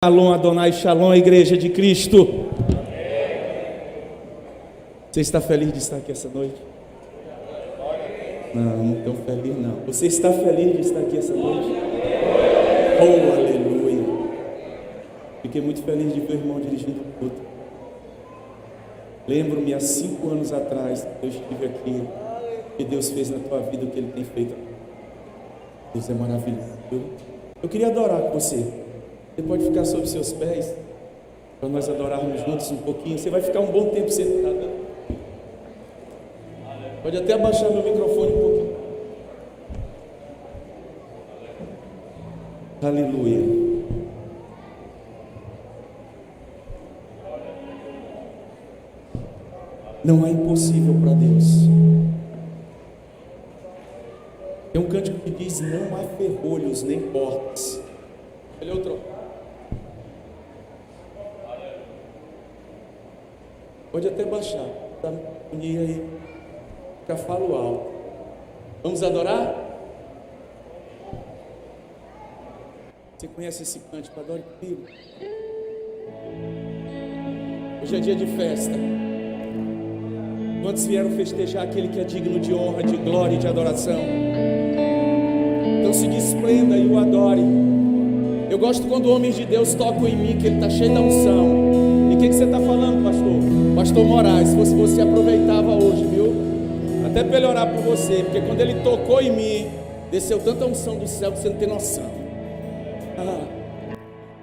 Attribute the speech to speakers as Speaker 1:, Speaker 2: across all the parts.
Speaker 1: Shalom Adonai, Shalom, Igreja de Cristo. Você está feliz de estar aqui essa noite? Não tão feliz não. Você está feliz de estar aqui essa noite? Oh, aleluia. Fiquei muito feliz de ver o irmão dirigindo o culto. Lembro-me há 5 anos atrás, eu estive aqui, que Deus fez na tua vida, o que Ele tem feito. Deus é maravilhoso. Eu queria adorar com você. Você pode ficar sobre seus pés, para nós adorarmos juntos um pouquinho. Você vai ficar um bom tempo sentado. Pode até abaixar meu microfone um pouquinho. Aleluia. Não há impossível para Deus. Tem um cântico que diz: não há ferrolhos nem portas. Olha outro. Pode até baixar, tá? E aí, já falo alto. Vamos adorar? Você conhece esse cântico? Adore comigo. Hoje é dia de festa. Quantos vieram festejar aquele que é digno de honra, de glória e de adoração? Então se desprenda e o adore. Eu gosto quando homens de Deus tocam em mim, que ele está cheio da unção. E o que você está falando, pastor? Pastor Moraes, se fosse você, aproveitava hoje, viu? Até para ele orar por você, porque quando ele tocou em mim, desceu tanta unção do céu que você não tem noção.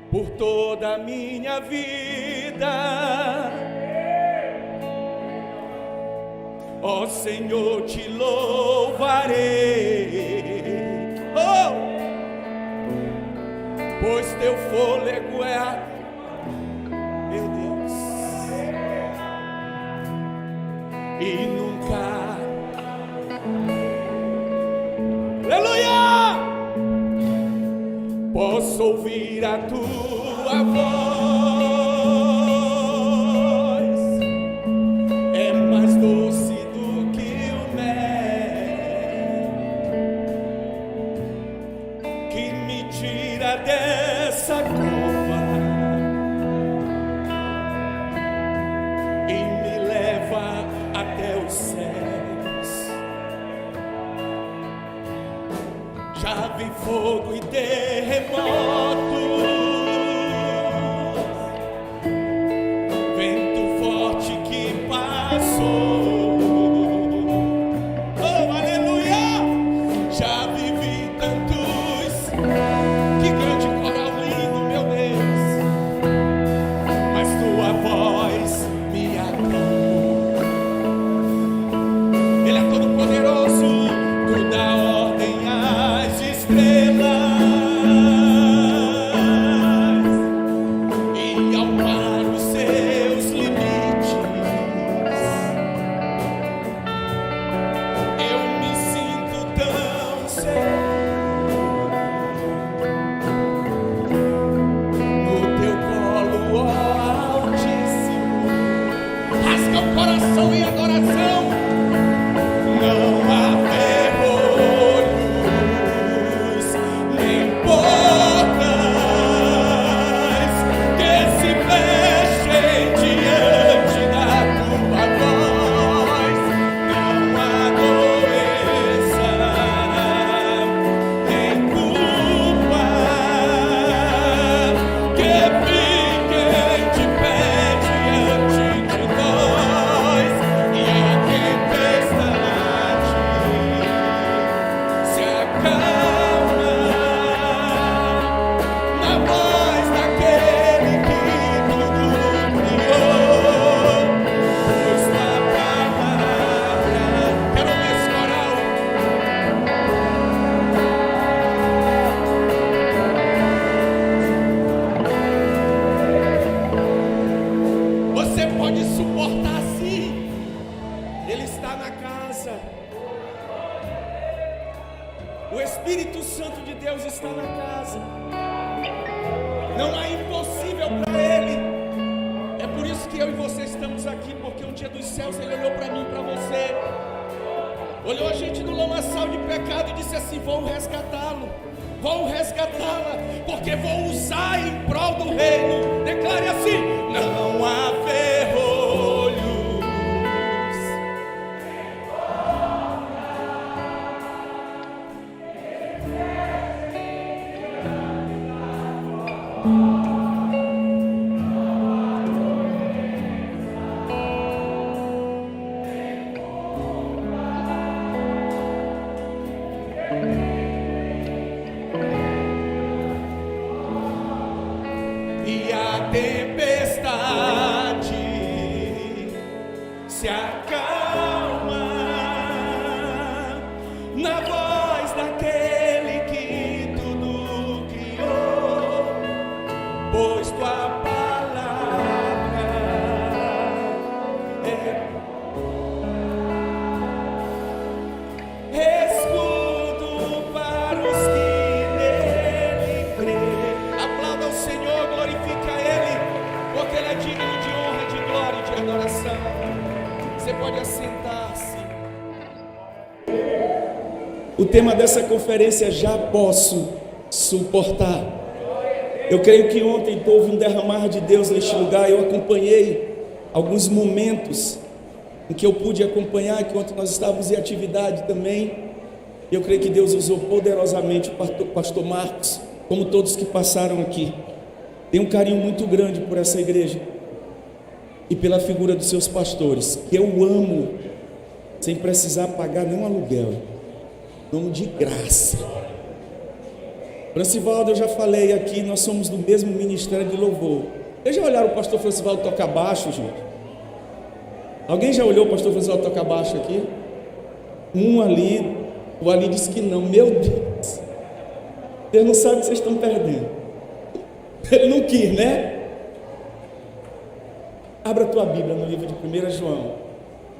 Speaker 1: Por toda a minha vida, ó Senhor, te louvarei. Oh! Pois teu fôlego é meu Deus, e nunca, aleluia, posso ouvir a tua voz, é mais doce do que o mel, que me tira dessa cova e me leva até os céus. Já vi fogo e terremotos, vento forte que passou. Oh, aleluia! Já vivi tantos. Que grande coral lindo, meu Deus. Mas tua voz me acalmou. Ele é todo poderoso, tu dá ordem às estrelas e ao mar os seus limites. Eu me sinto tão seguro no teu colo, ó Altíssimo. Rasga o coração em adoração. Não há ferrolhos nem portas que se fechem diante da tua voz. Não há doença nem culpa que fiquem de pé diante de nós. E a tempestade se acalma na voz daquele que tudo criou. Pois tua palavra, quero ver esse coral. Você pode suportar sim. Ele está na casa. O Espírito Santo de Deus está na casa. Não há impossível para Ele. É por isso que eu e você estamos aqui, porque um dia dos céus Ele olhou para mim e para você. Olhou a gente no lamaçal de pecado e disse assim: vou resgatá-lo. vou resgatá-la, porque vou usar em prol do reino. Declare assim: não há ferrolhos. E a tempestade se acalma na voz daquele que tudo criou, pois tua palavra é escudo para os que nele crêem. Aplauda ao Senhor, glorifica Ele, porque Ele é digno de honra, de glória e de adoração. Você pode assentar-se. O tema dessa conferência é: já posso suportar. Eu creio que ontem houve um derramar de Deus neste lugar. Eu acompanhei alguns momentos em que eu pude acompanhar, que ontem nós estávamos em atividade também. Eu creio que Deus usou poderosamente o pastor Marcos, como todos que passaram aqui. Tenho um carinho muito grande por essa igreja e pela figura dos seus pastores, que eu amo, sem precisar pagar nenhum aluguel, amo de graça. Francivaldo, eu já falei aqui, nós somos do mesmo ministério de louvor. Vocês já olharam o pastor Francivaldo tocar baixo, gente? Alguém já olhou o pastor Francivaldo tocar baixo aqui? Um ali, o ali disse que não. Meu Deus, Deus não sabe o que vocês estão perdendo. Ele não quis, né? Abra a tua Bíblia no livro de 1 João,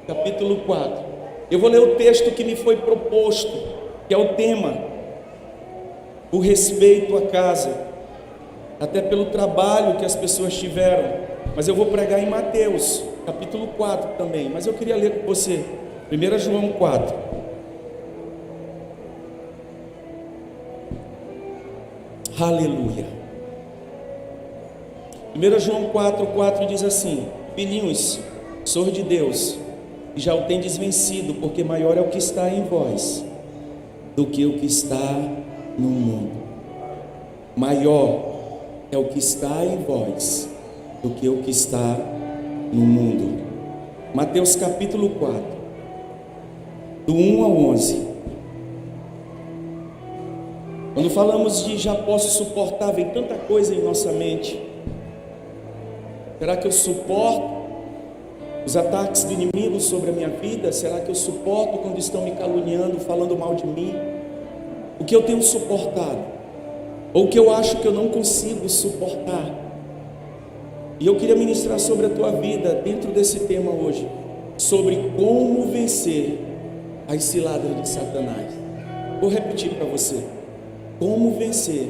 Speaker 1: capítulo 4. Eu vou ler o texto que me foi proposto, que é o tema, o respeito à casa, até pelo trabalho que as pessoas tiveram. Mas eu vou pregar em Mateus, capítulo 4 também. Mas eu queria ler com você 1 João 4. Aleluia. 1 João 4,4 diz assim: filhinhos, sois de Deus, e já o tendes vencido, porque maior é o que está em vós do que o que está no mundo. Maior é o que está em vós do que o que está no mundo. Mateus capítulo 4, do 1 ao 11. Quando falamos de já posso suportar, vem tanta coisa em nossa mente. Será que eu suporto os ataques do inimigo sobre a minha vida? Será que eu suporto quando estão me caluniando, falando mal de mim? O que eu tenho suportado? Ou o que eu acho que eu não consigo suportar? E eu queria ministrar sobre a tua vida, dentro desse tema hoje, sobre como vencer as ciladas de Satanás. Vou repetir para você: como vencer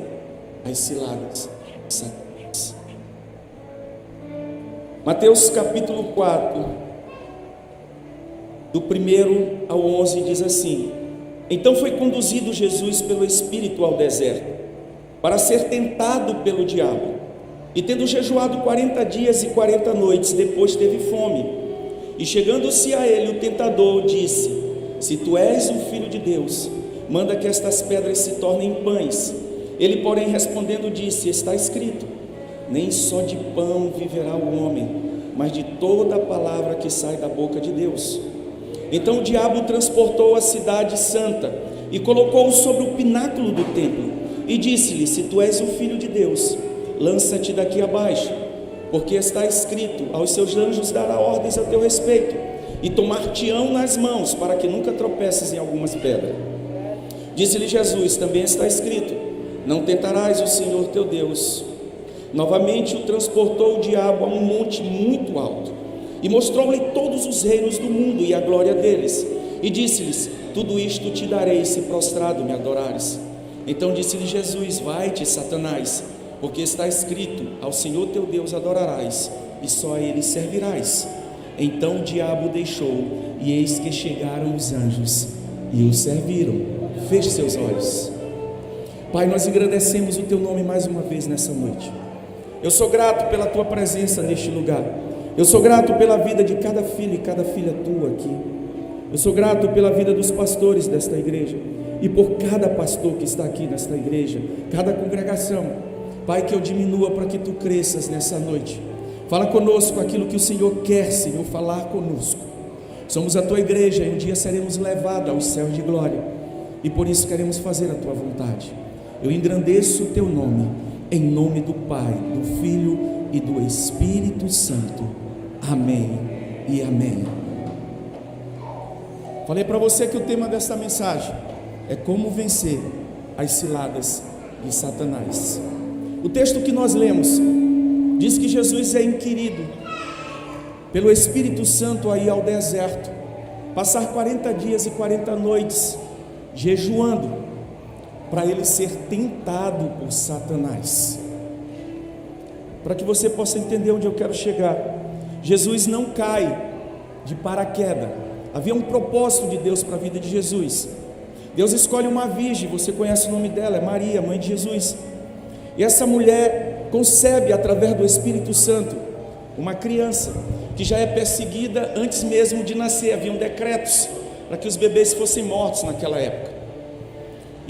Speaker 1: as ciladas de Satanás. Mateus capítulo 4, do 1 ao 11, diz assim: então foi conduzido Jesus pelo Espírito ao deserto, para ser tentado pelo diabo. E tendo jejuado 40 dias e 40 noites, depois teve fome. E chegando-se a ele o tentador, disse: se tu és o Filho de Deus, manda que estas pedras se tornem pães. Ele, porém, respondendo, disse: está escrito, nem só de pão viverá o homem, mas de toda a palavra que sai da boca de Deus. Então o diabo transportou a cidade santa e colocou-o sobre o pináculo do templo e disse-lhe: se tu és o Filho de Deus, lança-te daqui abaixo, porque está escrito: aos seus anjos dará ordens a teu respeito, e tomar-te-ão nas mãos, para que nunca tropeces em algumas pedras. Disse-lhe Jesus: também está escrito: não tentarás o Senhor teu Deus. Novamente o transportou o diabo a um monte muito alto, e mostrou-lhe todos os reinos do mundo e a glória deles, e disse-lhes: tudo isto te darei, se prostrado me adorares. Então disse-lhe Jesus: vai-te, Satanás, porque está escrito: ao Senhor teu Deus adorarás, e só a ele servirás. Então o diabo deixou, e eis que chegaram os anjos e o serviram. Feche seus olhos. Pai, nós engrandecemos o Teu nome mais uma vez nessa noite. Eu sou grato pela Tua presença neste lugar. Eu sou grato pela vida de cada filho e cada filha Tua aqui. Eu sou grato pela vida dos pastores desta igreja e por cada pastor que está aqui nesta igreja, cada congregação. Pai, que eu diminua para que Tu cresças nessa noite. Fala conosco aquilo que o Senhor quer, Senhor, falar conosco. Somos a Tua igreja e um dia seremos levados aos céus de glória, e por isso queremos fazer a Tua vontade. Eu engrandeço o Teu nome, em nome do Pai, do Filho e do Espírito Santo. Amém e amém. Falei para você que o tema desta mensagem é como vencer as ciladas de Satanás. O texto que nós lemos diz que Jesus é inquirido pelo Espírito Santo a ir ao deserto, passar 40 dias e 40 noites jejuando, para ele ser tentado por Satanás. Para que você possa entender onde eu quero chegar, Jesus não cai de paraquedas. Havia um propósito de Deus para a vida de Jesus. Deus escolhe uma virgem, você conhece o nome dela, é Maria, mãe de Jesus. E essa mulher concebe através do Espírito Santo uma criança que já é perseguida antes mesmo de nascer. Haviam decretos para que os bebês fossem mortos naquela época.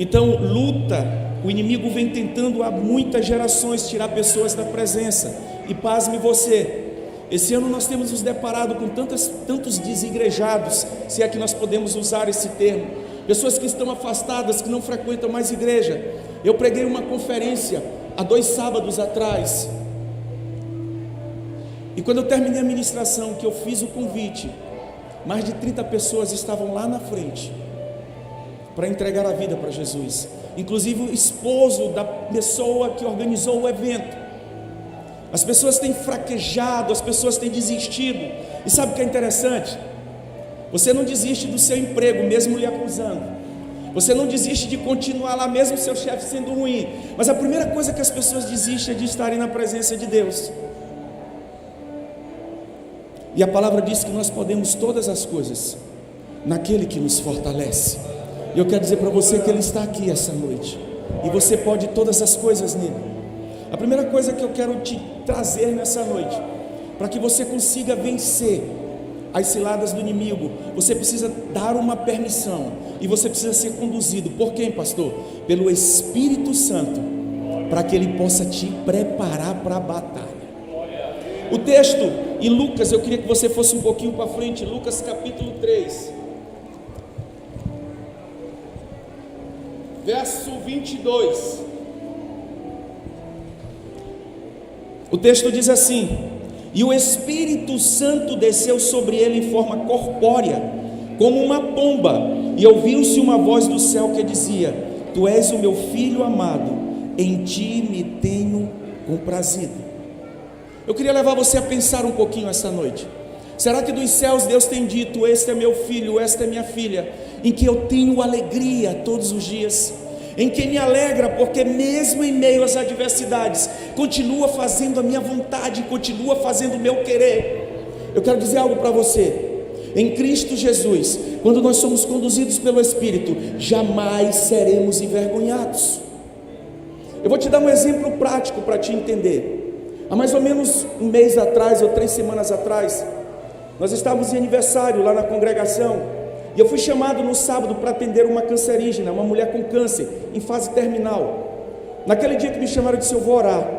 Speaker 1: Então luta, o inimigo vem tentando há muitas gerações tirar pessoas da presença. E pasme você, esse ano nós temos nos deparado com tantos desigrejados, se é que nós podemos usar esse termo, pessoas que estão afastadas, que não frequentam mais igreja. Eu preguei uma conferência há 2 sábados atrás, e quando eu terminei a ministração, que eu fiz o convite, mais de 30 pessoas estavam lá na frente para entregar a vida para Jesus, inclusive o esposo da pessoa que organizou o evento. As pessoas têm fraquejado, as pessoas têm desistido. E sabe o que é interessante? Você não desiste do seu emprego, mesmo lhe acusando. Você não desiste de continuar lá, mesmo seu chefe sendo ruim. Mas a primeira coisa que as pessoas desistem é de estarem na presença de Deus. E a palavra diz que nós podemos todas as coisas naquele que nos fortalece. E eu quero dizer para você que Ele está aqui essa noite, e você pode todas as coisas nele. A primeira coisa que eu quero te trazer nessa noite, para que você consiga vencer as ciladas do inimigo, você precisa dar uma permissão, e você precisa ser conduzido. Por quem, pastor? Pelo Espírito Santo, para que Ele possa te preparar para a batalha. O texto em Lucas, eu queria que você fosse um pouquinho para frente, Lucas capítulo 3, verso 22. O texto diz assim: e o Espírito Santo desceu sobre ele em forma corpórea, como uma pomba, e ouviu-se uma voz do céu que dizia: tu és o meu filho amado, em ti me tenho comprazido. Eu queria levar você a pensar um pouquinho essa noite. Será que dos céus Deus tem dito: este é meu filho, esta é minha filha, em que eu tenho alegria todos os dias, em que me alegra, porque mesmo em meio às adversidades, continua fazendo a minha vontade, continua fazendo o meu querer? Eu quero dizer algo para você: em Cristo Jesus, quando nós somos conduzidos pelo Espírito, jamais seremos envergonhados. Eu vou te dar um exemplo prático para te entender. Há mais ou menos um mês atrás, ou 3 semanas atrás, nós estávamos em aniversário lá na congregação, e eu fui chamado no sábado para atender uma cancerígena, uma mulher com câncer, em fase terminal. Naquele dia que me chamaram, eu disse: eu vou orar,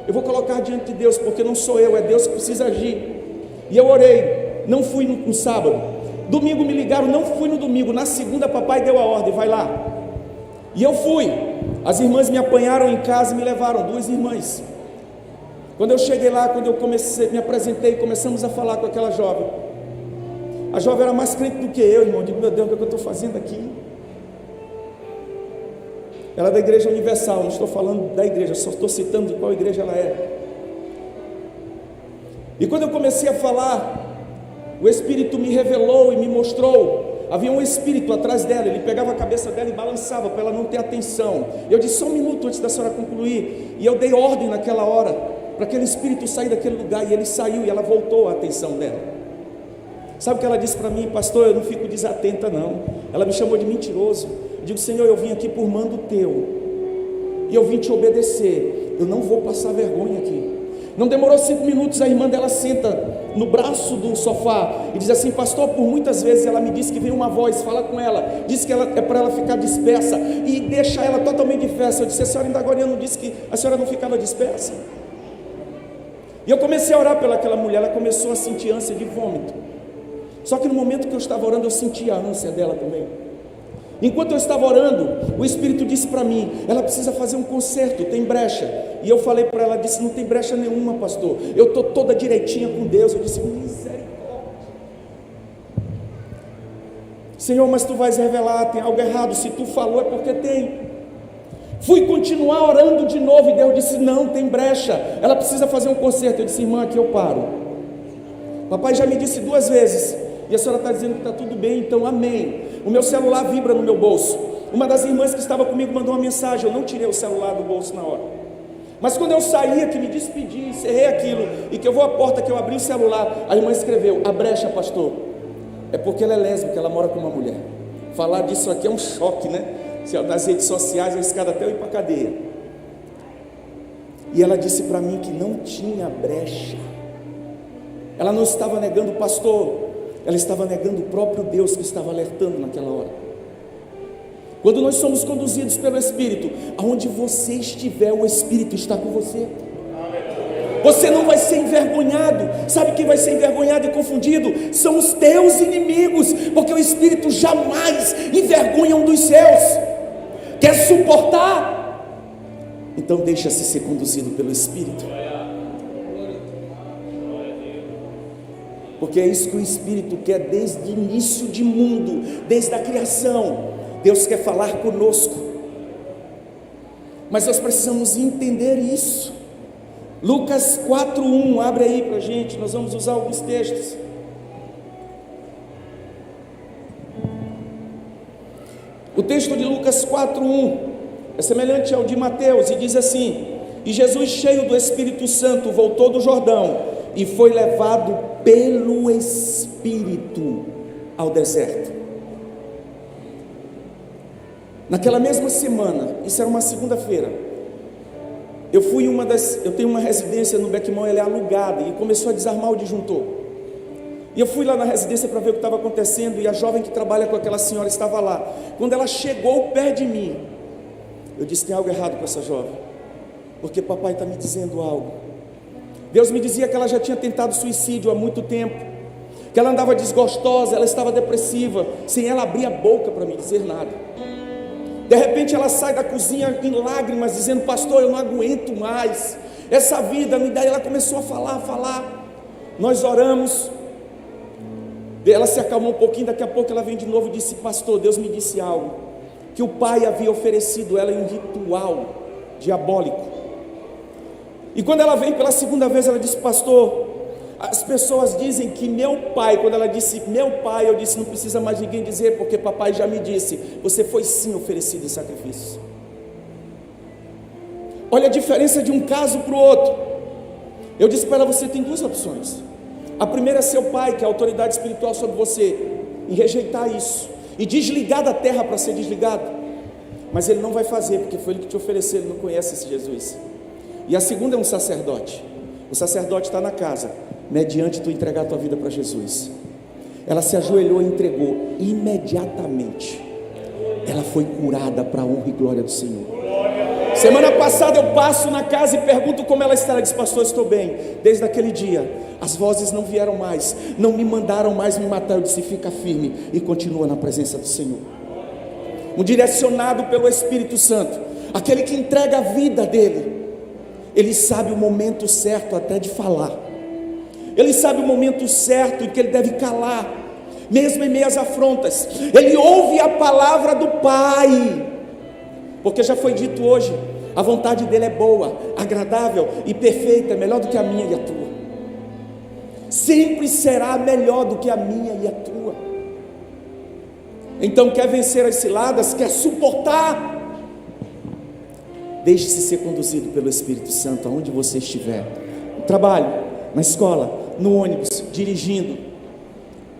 Speaker 1: eu vou colocar diante de Deus, porque não sou eu, é Deus que precisa agir. E eu orei, não fui no sábado. Domingo me ligaram, não fui no domingo. Na segunda, papai deu a ordem: vai lá. E eu fui. As irmãs me apanharam em casa e me levaram, 2 irmãs. Quando eu cheguei lá, quando eu me apresentei, começamos a falar com aquela jovem. A jovem era mais crente do que eu, irmão. Eu digo: meu Deus, o que eu estou fazendo aqui? Ela é da Igreja Universal, não estou falando da igreja, só estou citando de qual igreja ela é. E quando eu comecei a falar, o Espírito me revelou e me mostrou. Havia um espírito atrás dela, ele pegava a cabeça dela e balançava para ela não ter atenção. Eu disse: só um minuto antes da senhora concluir. E eu dei ordem naquela hora para aquele espírito sair daquele lugar, e ele saiu, e ela voltou a atenção dela. Sabe o que ela disse para mim? Pastor, eu não fico desatenta não. Ela me chamou de mentiroso. Eu digo: Senhor, eu vim aqui por mando teu. e eu vim te obedecer, eu não vou passar vergonha aqui. Não demorou 5 minutos, a irmã dela senta no braço do sofá e diz assim: pastor, por muitas vezes ela me disse que veio uma voz, fala com ela, diz que ela, é para ela ficar dispersa e deixar ela totalmente dispersa. Eu disse: a senhora ainda agora não disse que a senhora não ficava dispersa? E eu comecei a orar pelaquela mulher, ela começou a sentir ânsia de vômito. Só que no momento que eu estava orando, eu sentia a ânsia dela também. Enquanto eu estava orando, o Espírito disse para mim: ela precisa fazer um conserto, tem brecha. E eu falei para ela, disse: não tem brecha nenhuma, pastor, eu estou toda direitinha com Deus. Eu disse: misericórdia, Senhor, mas tu vais revelar, tem algo errado, se tu falou é porque tem. Fui continuar orando de novo, e Deus disse: não, tem brecha, ela precisa fazer um conserto. Eu disse: irmã, aqui eu paro, papai já me disse 2 vezes, e a senhora está dizendo que está tudo bem, então amém. O meu celular vibra no meu bolso. Uma das irmãs que estava comigo mandou uma mensagem, eu não tirei o celular do bolso na hora, mas quando eu saía, que me despedi, encerrei aquilo, e que eu vou à porta, que eu abri o celular, a irmã escreveu: a brecha, pastor, é porque ela é lésbica, ela mora com uma mulher. Falar disso aqui é um choque, né? Nas redes sociais, eu escada até eu ir para a cadeia. E ela disse para mim que não tinha brecha. Ela não estava negando o pastor, ela estava negando o próprio Deus que estava alertando naquela hora. Quando nós somos conduzidos pelo Espírito, aonde você estiver, o Espírito está com você. Você não vai ser envergonhado. Sabe quem vai ser envergonhado e confundido? São os teus inimigos, porque o Espírito jamais envergonha um dos seus. Quer suportar? Então deixa-se ser conduzido pelo Espírito, porque é isso que o Espírito quer desde o início de mundo, desde a criação. Deus quer falar conosco, mas nós precisamos entender isso. Lucas 4:1, abre aí para a gente, nós vamos usar alguns textos. O texto de Lucas 4:1 é semelhante ao de Mateus e diz assim: e Jesus, cheio do Espírito Santo, voltou do Jordão e foi levado pelo Espírito ao deserto. Naquela mesma semana, isso era uma segunda-feira, eu tenho uma residência no Beckmão, ela é alugada, e começou a desarmar o disjuntor. E eu fui lá na residência para ver o que estava acontecendo, e a jovem que trabalha com aquela senhora estava lá. Quando ela chegou perto de mim, eu disse: tem algo errado com essa jovem, porque papai está me dizendo algo. Deus me dizia que ela já tinha tentado suicídio há muito tempo, que ela andava desgostosa, ela estava depressiva, sem ela abrir a boca para me dizer nada. De repente ela sai da cozinha em lágrimas, dizendo: pastor, eu não aguento mais essa vida. E daí ela começou a falar. Nós oramos, ela se acalmou um pouquinho. Daqui a pouco ela vem de novo e disse: pastor, Deus me disse algo, que o pai havia oferecido ela em um ritual diabólico. E quando ela vem pela segunda vez, ela disse: pastor, as pessoas dizem que meu pai, quando ela disse meu pai, eu disse: não precisa mais ninguém dizer, porque papai já me disse, você foi sim oferecido em sacrifício. Olha a diferença de um caso para o outro. Eu disse para ela: você tem 2 opções. A primeira é seu pai, que é a autoridade espiritual sobre você, e rejeitar isso, e desligar da terra para ser desligado. Mas ele não vai fazer, porque foi ele que te ofereceu, ele não conhece esse Jesus. E a segunda é um sacerdote. O sacerdote está na casa, mediante tu entregar a tua vida para Jesus. Ela se ajoelhou e entregou. Imediatamente ela foi curada para a honra e glória do Senhor. Semana passada eu passo na casa e pergunto como ela está. Ela diz: pastor, estou bem. Desde aquele dia as vozes não vieram mais, não me mandaram mais me matar. Eu disse: fica firme e continua na presença do Senhor. Um direcionado pelo Espírito Santo, aquele que entrega a vida dele, ele sabe o momento certo até de falar. Ele sabe o momento certo em que ele deve calar, mesmo em meio às afrontas. Ele ouve a palavra do Pai, porque já foi dito hoje, a vontade dele é boa, agradável e perfeita, é melhor do que a minha e a tua. Sempre será melhor do que a minha e a tua. Então, quer vencer as ciladas, quer suportar, deixe-se ser conduzido pelo Espírito Santo aonde você estiver, no trabalho, na escola, no ônibus, dirigindo.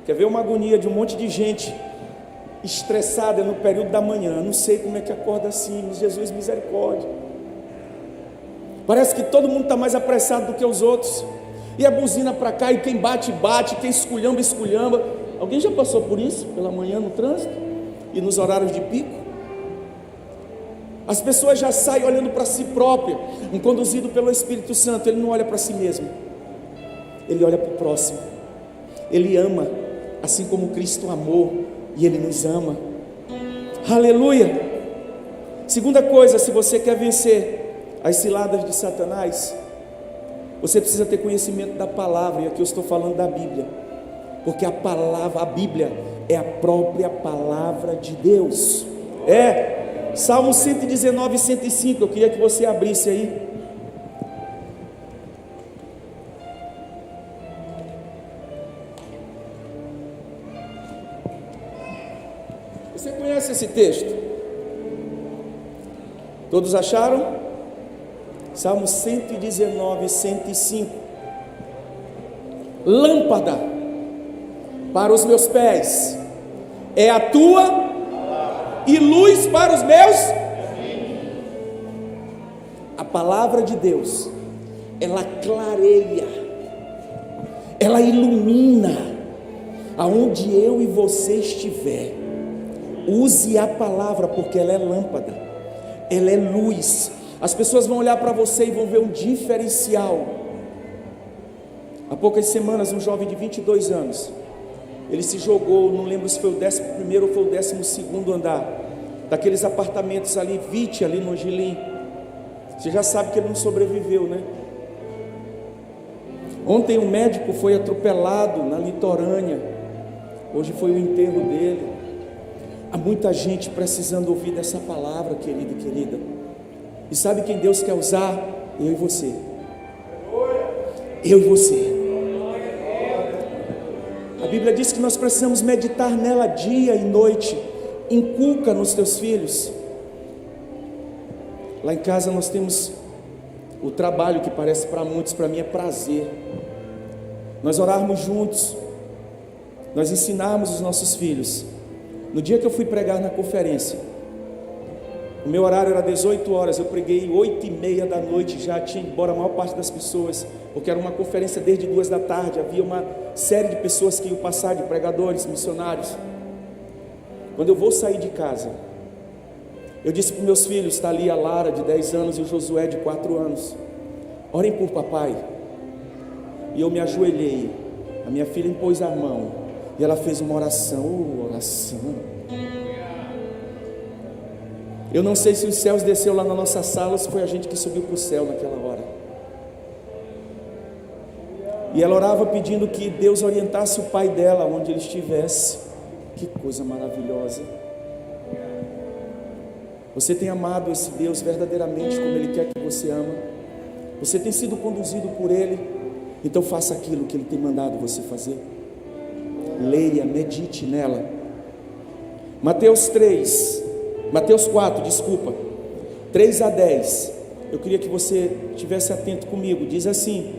Speaker 1: Quer ver uma agonia de um monte de gente estressada no período da manhã? Não sei como é que acorda assim, Jesus, misericórdia. Parece que todo mundo está mais apressado do que os outros. E a buzina para cá, e quem bate, bate, quem esculhamba, esculhamba. Alguém já passou por isso pela manhã no trânsito? E nos horários de pico? As pessoas já saem olhando para si própria. Um conduzido pelo Espírito Santo, ele não olha para si mesmo, ele olha para o próximo. Ele ama, assim como Cristo amou, e Ele nos ama. Aleluia. Segunda coisa, se você quer vencer as ciladas de Satanás, você precisa ter conhecimento da palavra. E aqui eu estou falando da Bíblia, porque a palavra, a Bíblia é a própria palavra de Deus. Salmo 119, 105, eu queria que você abrisse aí. Você conhece esse texto? Todos acharam? Salmo 119, 105. Lâmpada para os meus pés é a tua e luz para os meus. A palavra de Deus, ela clareia, ela ilumina aonde eu e você estiver. Use a palavra, porque ela é lâmpada, ela é luz. As pessoas vão olhar para você e vão ver um diferencial. Há poucas semanas, um jovem de 22 anos, ele se jogou, não lembro se foi o 11º ou foi o 12º andar, daqueles apartamentos ali, Vite, ali no Gilim. Você já sabe que ele não sobreviveu, né? Ontem um médico foi atropelado na litorânea, hoje foi o enterro dele. Há muita gente precisando ouvir dessa palavra, querido e querida. E sabe quem Deus quer usar? Eu e você. Eu e você. A Bíblia diz que nós precisamos meditar nela dia e noite. Inculca nos teus filhos. Lá em casa nós temos o trabalho que parece para muitos, para mim é prazer. Nós orarmos juntos, nós ensinarmos os nossos filhos. No dia que eu fui pregar na conferência, o meu horário era 18 horas, eu preguei 8h30 da noite, já tinha ido embora a maior parte das pessoas, porque era uma conferência desde 2 da tarde, havia uma série de pessoas que iam passar, de pregadores, missionários. Quando eu vou sair de casa, eu disse para os meus filhos, está ali a Lara de 10 anos e o Josué de 4 anos, orem por papai. E eu me ajoelhei, a minha filha impôs a mão, e ela fez uma oração, oração. Eu não sei se os céus desceu lá na nossa sala, ou se foi a gente que subiu para o céu naquela hora. E ela orava pedindo que Deus orientasse o pai dela, onde ele estivesse. Que coisa maravilhosa. Você tem amado esse Deus verdadeiramente como Ele quer que você ama? Você tem sido conduzido por Ele? Então faça aquilo que Ele tem mandado você fazer. Leia, medite nela. Mateus 4, 3 a 10. Eu queria que você estivesse atento comigo. Diz assim: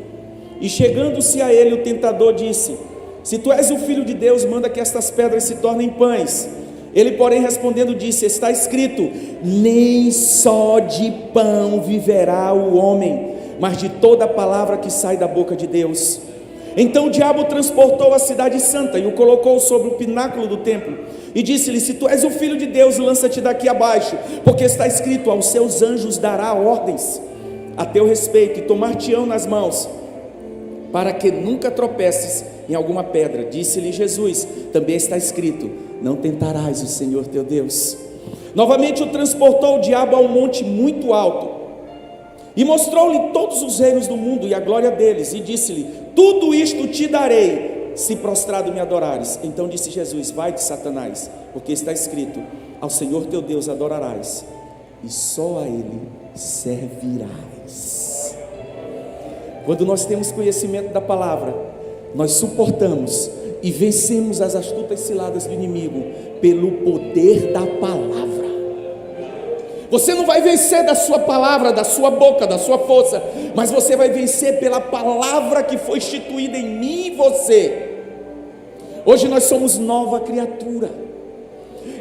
Speaker 1: e chegando-se a ele, o tentador disse: se tu és o filho de Deus, manda que estas pedras se tornem pães. Ele, porém, respondendo, disse: está escrito, nem só de pão viverá o homem, mas de toda a palavra que sai da boca de Deus. Então o diabo transportou a cidade santa e o colocou sobre o pináculo do templo e disse-lhe: se tu és o filho de Deus, lança-te daqui abaixo, porque está escrito, aos seus anjos dará ordens a teu respeito, e tomar-te-ão nas mãos, para que nunca tropeces em alguma pedra. Disse-lhe Jesus: também está escrito, não tentarás o Senhor teu Deus. Novamente o transportou o diabo a um monte muito alto e mostrou-lhe todos os reinos do mundo e a glória deles, e disse-lhe: tudo isto te darei, se prostrado me adorares. Então disse Jesus: vai-te, Satanás, porque está escrito, ao Senhor teu Deus adorarás, e só a Ele servirás. Quando nós temos conhecimento da palavra, nós suportamos e vencemos as astutas ciladas do inimigo pelo poder da palavra. Você não vai vencer da sua palavra, da sua boca, da sua força, mas você vai vencer pela palavra que foi instituída em mim e você. Hoje nós somos nova criatura,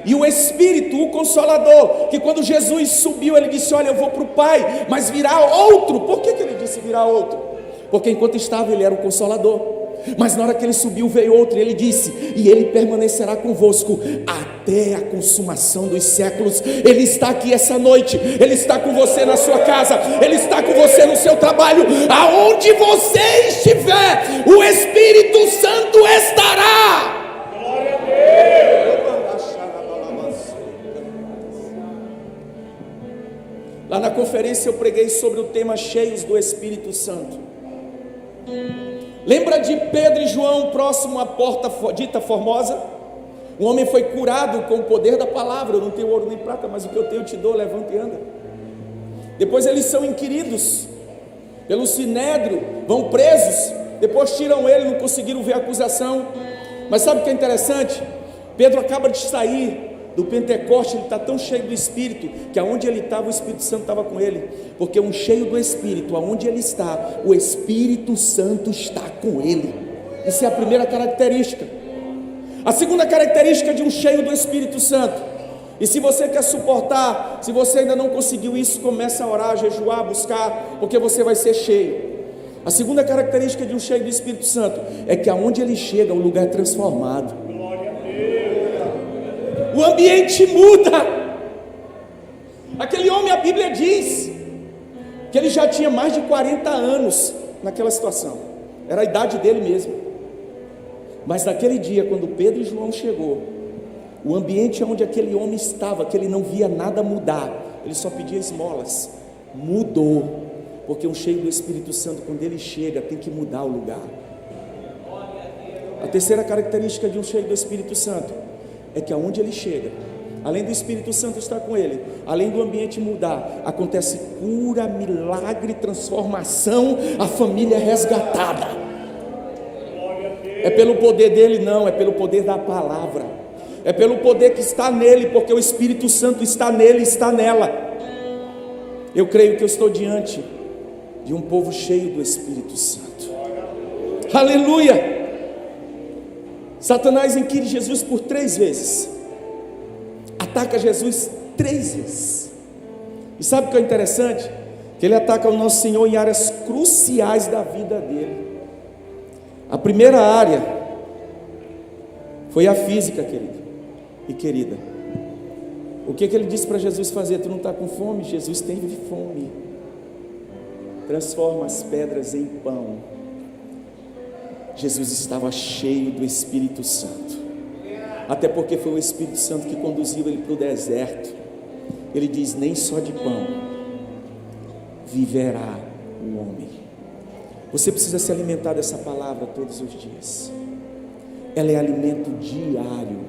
Speaker 1: E o Espírito, o Consolador, que quando Jesus subiu, ele disse: olha, eu vou para o Pai, mas virá outro. Por que ele disse virá outro? Porque enquanto estava, ele era o Consolador. Mas na hora que ele subiu, veio outro, e ele disse: e ele permanecerá convosco até a consumação dos séculos. Ele está aqui essa noite, ele está com você na sua casa, ele está com você no seu trabalho, aonde você estiver, o Espírito Santo estará. Glória a Deus. Lá na conferência eu preguei sobre o tema cheios do Espírito Santo. Lembra de Pedro e João próximo à porta dita Formosa? Um homem foi curado com o poder da palavra: eu não tenho ouro nem prata, mas o que eu tenho eu te dou, levanta e anda. Depois eles são inquiridos pelo Sinédrio, vão presos, depois tiram ele, não conseguiram ver a acusação. Mas sabe o que é interessante? Pedro acaba de sair do Pentecoste, ele está tão cheio do Espírito, que aonde ele estava, o Espírito Santo estava com ele, porque um cheio do Espírito, aonde ele está, o Espírito Santo está com ele. Isso é a primeira característica. A segunda característica de um cheio do Espírito Santo, e se você quer suportar, se você ainda não conseguiu isso, começa a orar, a jejuar, a buscar, porque você vai ser cheio. A segunda característica de um cheio do Espírito Santo é que aonde ele chega, o lugar é transformado. O ambiente muda. Aquele homem, a Bíblia diz que ele já tinha mais de 40 anos naquela situação, era a idade dele mesmo. Mas naquele dia, quando Pedro e João chegou, o ambiente onde aquele homem estava, que ele não via nada mudar, ele só pedia esmolas, mudou. Porque um cheio do Espírito Santo, quando ele chega, tem que mudar o lugar. A terceira característica de um cheio do Espírito Santo é que aonde ele chega, além do Espírito Santo estar com ele, além do ambiente mudar, acontece cura, milagre, transformação, a família é resgatada. É pelo poder dele? Não, é pelo poder da palavra, é pelo poder que está nele, porque o Espírito Santo está nele, está nela. Eu creio que eu estou diante de um povo cheio do Espírito Santo. Aleluia! Satanás inquire Jesus por 3 vezes, ataca Jesus 3 vezes. E sabe o que é interessante? Que ele ataca o nosso Senhor em áreas cruciais da vida dele. A primeira área foi a física, querido e querida. O que ele disse para Jesus fazer? Tu não está com fome? Jesus teve fome. Transforma as pedras em pão. Jesus estava cheio do Espírito Santo, até porque foi o Espírito Santo que conduziu ele para o deserto. Ele diz: nem só de pão viverá o homem. Você precisa se alimentar dessa palavra todos os dias. Ela é alimento diário.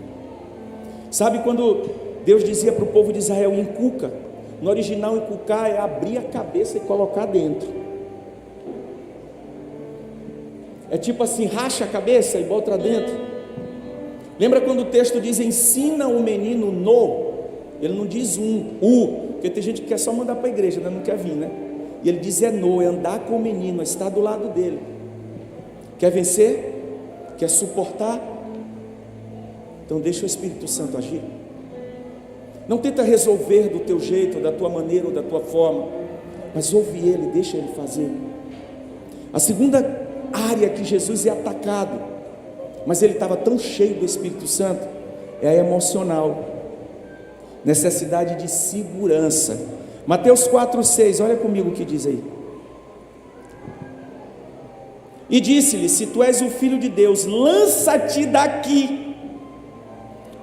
Speaker 1: Sabe quando Deus dizia para o povo de Israel: encuca? No original, encucar é abrir a cabeça e colocar dentro. É tipo assim, racha a cabeça e bota dentro. Lembra quando o texto diz: ensina o menino no? Ele não diz porque tem gente que quer só mandar para a igreja, né? Não quer vir, né? E ele diz: é no, é andar com o menino, é estar do lado dele. Quer vencer? Quer suportar? Então deixa o Espírito Santo agir. Não tenta resolver do teu jeito, da tua maneira ou da tua forma, mas ouve ele, deixa ele fazer. A segunda área que Jesus é atacado, mas ele estava tão cheio do Espírito Santo, é a emocional, necessidade de segurança. Mateus 4,6, olha comigo o que diz aí. E disse-lhe: se tu és o Filho de Deus, lança-te daqui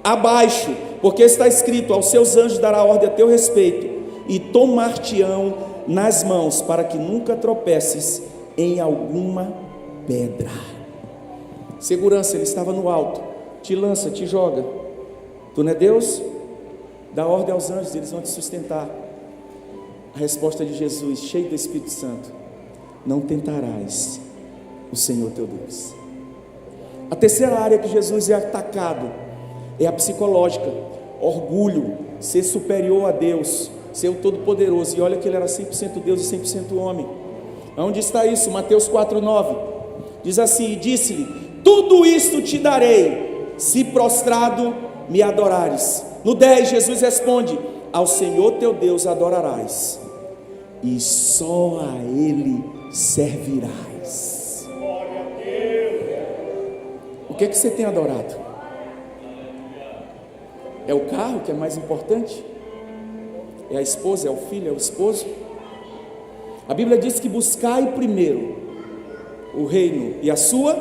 Speaker 1: abaixo, porque está escrito: aos seus anjos dará ordem a teu respeito, e tomar-te-ão nas mãos, para que nunca tropeces em alguma pedra. Segurança, ele estava no alto, te lança, te joga. Tu não é Deus? Dá ordem aos anjos, eles vão te sustentar. A resposta de Jesus, cheio do Espírito Santo: não tentarás o Senhor teu Deus. A terceira área que Jesus é atacado é a psicológica. Orgulho, ser superior a Deus, ser o Todo-Poderoso. E olha que ele era 100% Deus e 100% homem. Onde está isso? Mateus 4,9 diz assim: e disse-lhe: tudo isto te darei, se prostrado me adorares. No 10, Jesus responde: ao Senhor teu Deus adorarás, e só a Ele servirás. O que você tem adorado? É o carro que é mais importante? É a esposa, é o filho, é o esposo? A Bíblia diz que buscai primeiro o reino e a sua,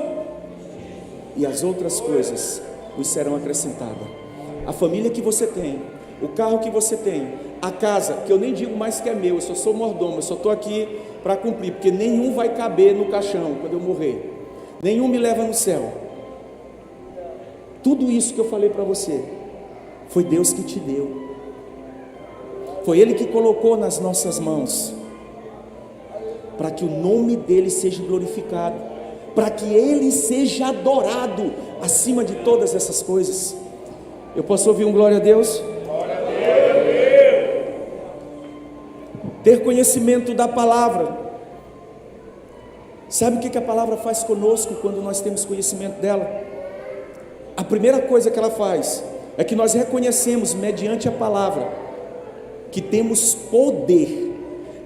Speaker 1: e as outras coisas vos serão acrescentadas. A família que você tem, o carro que você tem, a casa, que eu nem digo mais que é meu, eu só sou mordomo, eu só estou aqui para cumprir, porque nenhum vai caber no caixão quando eu morrer, nenhum me leva no céu. Tudo isso que eu falei para você, foi Deus que te deu, foi Ele que colocou nas nossas mãos, para que o nome dEle seja glorificado, para que Ele seja adorado acima de todas essas coisas. Eu posso ouvir um glória a Deus? Glória a Deus. Ter conhecimento da palavra. Sabe o que a palavra faz conosco quando nós temos conhecimento dela? A primeira coisa que ela faz é que nós reconhecemos, mediante a palavra, que temos poder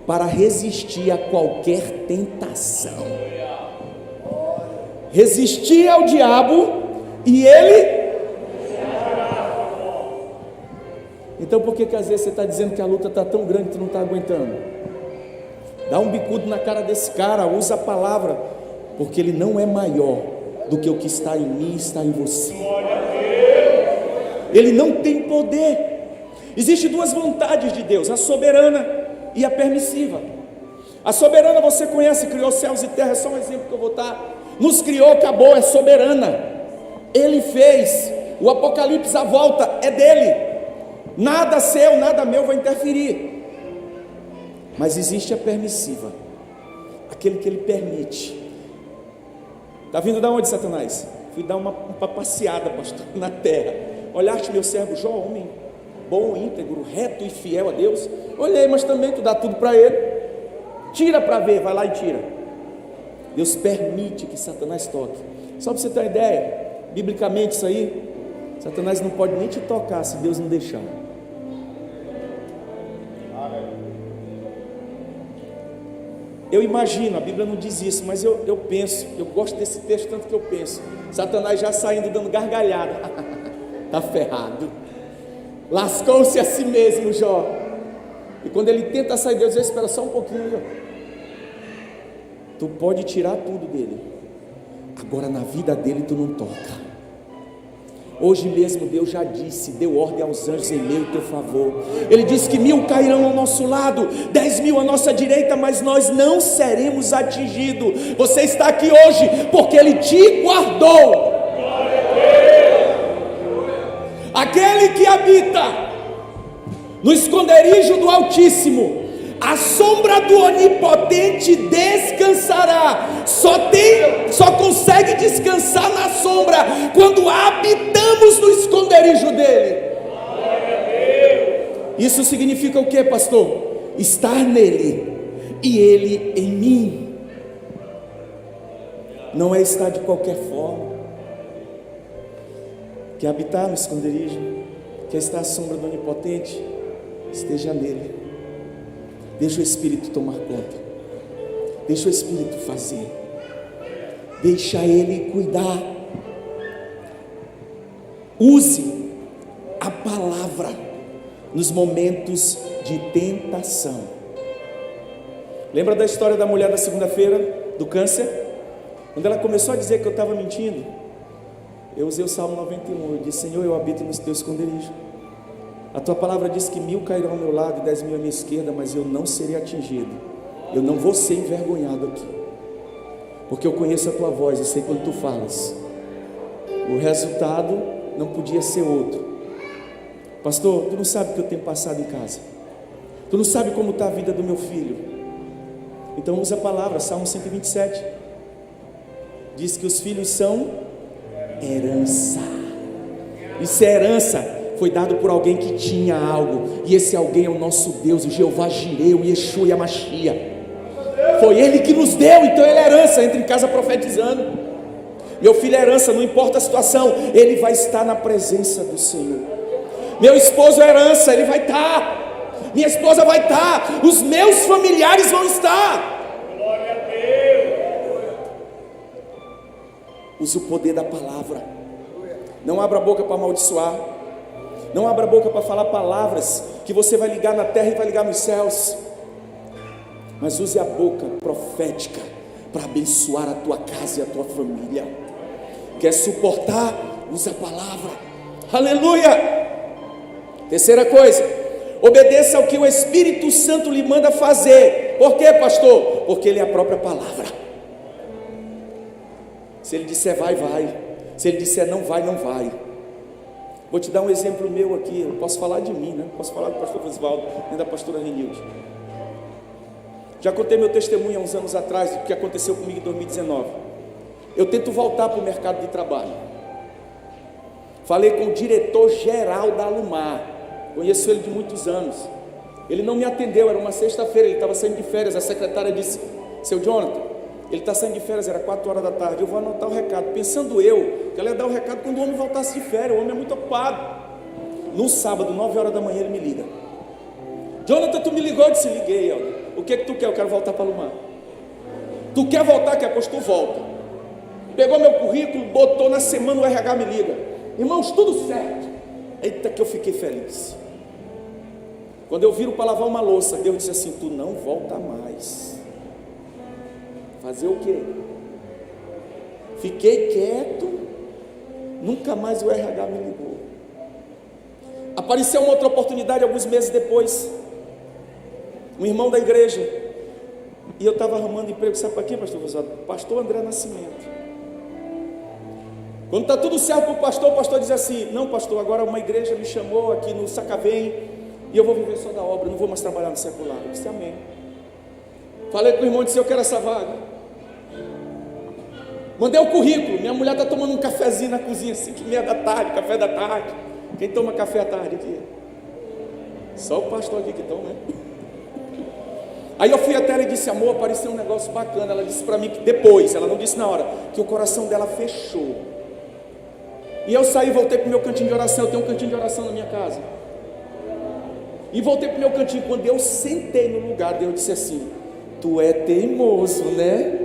Speaker 1: para resistir a qualquer tentação. Resistir ao diabo e ele... Então por que às vezes você está dizendo que a luta está tão grande que tu não está aguentando? Dá um bicudo na cara desse cara, usa a palavra, porque ele não é maior do que o que está em mim e está em você. Ele não tem poder. Existem duas vontades de Deus, a soberana e a permissiva. A soberana você conhece, criou céus e terra, é só um exemplo que eu vou dar. Nos criou, acabou, é soberana. Ele fez. O Apocalipse, a volta é dele. Nada seu, nada meu vai interferir. Mas existe a permissiva, aquele que ele permite. Está vindo da onde, Satanás? Fui dar uma passeada, pastor, na terra. Olhaste meu servo Jó, homem bom, íntegro, reto e fiel a Deus. Olhei, mas também tu dá tudo para ele. Tira para ver, vai lá e tira. Deus permite que Satanás toque. Só para você ter uma ideia, biblicamente isso aí, Satanás não pode nem te tocar se Deus não deixar. Eu imagino, a Bíblia não diz isso, mas eu penso, eu gosto desse texto tanto que eu penso, Satanás já saindo dando gargalhada. Está ferrado, lascou-se a si mesmo, Jó. E quando ele tenta sair, Deus diz: espera só um pouquinho, Jó. Tu pode tirar tudo dele, agora na vida dele tu não toca. Hoje mesmo Deus já disse, deu ordem aos anjos em meu e teu favor. Ele disse que 1000 cairão ao nosso lado, 10.000 à nossa direita, mas nós não seremos atingidos. Você está aqui hoje porque Ele te guardou. Aquele que habita no esconderijo do Altíssimo, a sombra do Onipotente descansará. Só consegue descansar na sombra quando habitamos no esconderijo dele. Isso significa o que, pastor? Estar nele e ele em mim. Não é estar de qualquer forma. Quer habitar no esconderijo? Quer estar à sombra do Onipotente? Esteja nele. Deixa o Espírito tomar conta. Deixa o Espírito fazer. Deixa Ele cuidar. Use a palavra nos momentos de tentação. Lembra da história da mulher da segunda-feira, do câncer? Quando ela começou a dizer que eu estava mentindo, eu usei o Salmo 91. Eu disse: Senhor, eu habito nos teus esconderijos. A tua palavra diz que 1000 cairão ao meu lado e 10.000 à minha esquerda, mas eu não serei atingido. Eu não vou ser envergonhado aqui, porque eu conheço a tua voz e sei quando tu falas. O resultado não podia ser outro. Pastor, tu não sabe o que eu tenho passado em casa. Tu não sabe como está a vida do meu filho. Então usa a palavra, Salmo 127. Diz que os filhos são herança. Isso é herança. Foi dado por alguém que tinha algo, e esse alguém é o nosso Deus, o Jeová Jireh, o Yeshua e a Machia. Foi Ele que nos deu, então Ele é herança. Entra em casa profetizando: meu filho é herança, não importa a situação, ele vai estar na presença do Senhor. Meu esposo é herança, ele vai estar. Minha esposa vai estar. Os meus familiares vão estar.
Speaker 2: Glória a Deus.
Speaker 1: Use o poder da palavra. Não abra a boca para amaldiçoar. Não abra a boca para falar palavras que você vai ligar na terra e vai ligar nos céus. Mas use a boca profética para abençoar a tua casa e a tua família. Quer suportar? Use a palavra. Aleluia! Terceira coisa, obedeça ao que o Espírito Santo lhe manda fazer. Por quê, pastor? Porque Ele é a própria palavra. Se Ele disser vai, vai. Se Ele disser não vai, não vai. Vou te dar um exemplo meu aqui. Eu posso falar de mim, né? Posso falar do pastor Osvaldo, nem da pastora Renilde. Já contei meu testemunho há uns anos atrás, do que aconteceu comigo em 2019. Eu tento voltar para o mercado de trabalho. Falei com o diretor-geral da Alumar. Conheço ele de muitos anos. Ele não me atendeu, era uma sexta-feira, ele estava saindo de férias. A secretária disse: seu Jonathan, ele está saindo de férias, era 4 horas da tarde, eu vou anotar o recado. Pensando eu, que ela ia dar o recado quando o homem voltasse de férias. O homem é muito ocupado. No sábado, 9 horas da manhã, ele me liga: Jonathan, tu me ligou? Eu disse: liguei. O que tu quer? Eu quero voltar para Alumar. Tu quer voltar? Que aposto tu volta. Pegou meu currículo, botou na semana, o RH me liga: irmãos, tudo certo. Eita, que eu fiquei feliz. Quando eu viro para lavar uma louça, Deus disse assim: tu não volta mais. Fazer o quê? Fiquei quieto. Nunca mais o RH me ligou. Apareceu uma outra oportunidade alguns meses depois. Um irmão da igreja, e eu estava arrumando emprego. Sabe para quem, pastor Osvaldo? Pastor André Nascimento. Quando está tudo certo para o pastor diz assim: não, pastor, agora uma igreja me chamou aqui no Sacavém, e eu vou viver só da obra, não vou mais trabalhar no secular. Eu disse: amém. Falei com o irmão, disse: eu quero essa vaga. Mandei o currículo. Minha mulher está tomando um cafezinho na cozinha, 5h30 da tarde, café da tarde. Quem toma café à tarde aqui? Só o pastor aqui que toma, né? Aí eu fui até ela e disse: amor, apareceu um negócio bacana. Ela disse para mim que depois, ela não disse na hora, que o coração dela fechou. E eu saí e voltei para o meu cantinho de oração. Eu tenho um cantinho de oração na minha casa. E voltei para o meu cantinho. Quando eu sentei no lugar, Deus disse assim: tu é teimoso, né?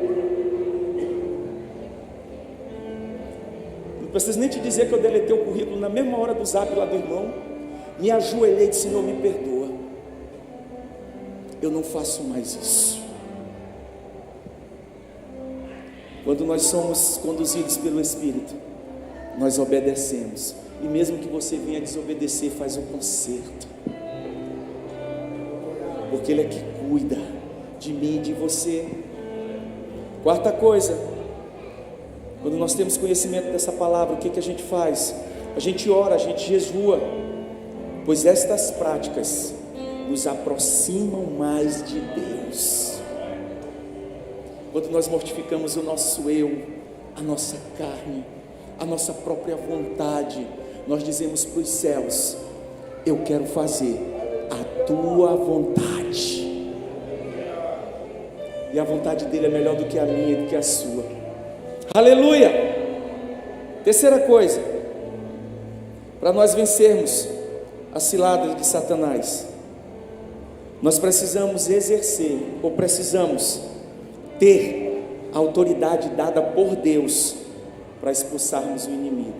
Speaker 1: Não preciso nem te dizer que eu deletei o currículo na mesma hora do zap lá do irmão. Me ajoelhei e disse: Senhor, me perdoa. Eu não faço mais isso. Quando nós somos conduzidos pelo Espírito, nós obedecemos. E mesmo que você venha desobedecer, faz o conserto. Porque Ele é que cuida de mim e de você. Quarta coisa, quando nós temos conhecimento dessa palavra, o que a gente faz? A gente ora, a gente jejua, pois estas práticas nos aproximam mais de Deus. Quando nós mortificamos o nosso eu, a nossa carne, a nossa própria vontade, nós dizemos para os céus: eu quero fazer a tua vontade. E a vontade dele é melhor do que a minha e do que a sua. Aleluia! Terceira coisa, para nós vencermos a cilada de Satanás, nós precisamos exercer, ou precisamos ter a autoridade dada por Deus para expulsarmos o inimigo.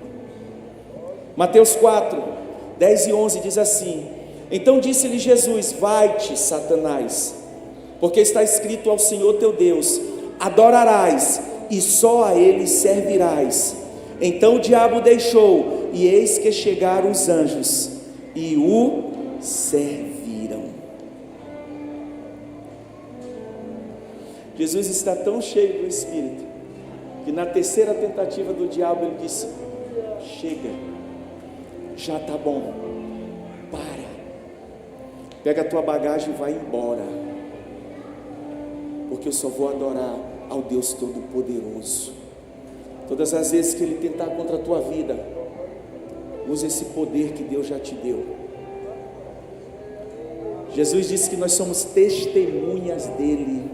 Speaker 1: Mateus 4, 10 e 11 diz assim: então disse-lhe Jesus: vai-te, Satanás, porque está escrito: ao Senhor teu Deus adorarás e só a Ele servirás. Então o diabo deixou, e eis que chegaram os anjos e o serviram. Jesus está tão cheio do Espírito, que na terceira tentativa do diabo ele disse: chega, já está bom, para, pega a tua bagagem e vai embora, porque eu só vou adorar ao Deus Todo-Poderoso. Todas as vezes que ele tentar contra a tua vida, use esse poder que Deus já te deu. Jesus disse que nós somos testemunhas dele,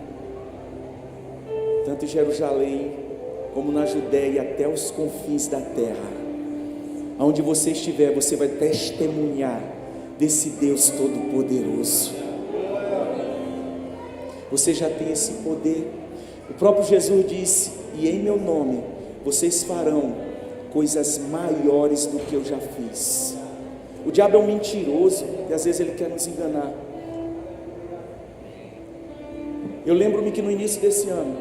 Speaker 1: tanto em Jerusalém como na Judéia, até os confins da terra. Aonde você estiver, você vai testemunhar desse Deus Todo-Poderoso. Você já tem esse poder. O próprio Jesus disse: e em meu nome vocês farão coisas maiores do que eu já fiz. O diabo é um mentiroso e às vezes ele quer nos enganar. Eu lembro-me que no início desse ano,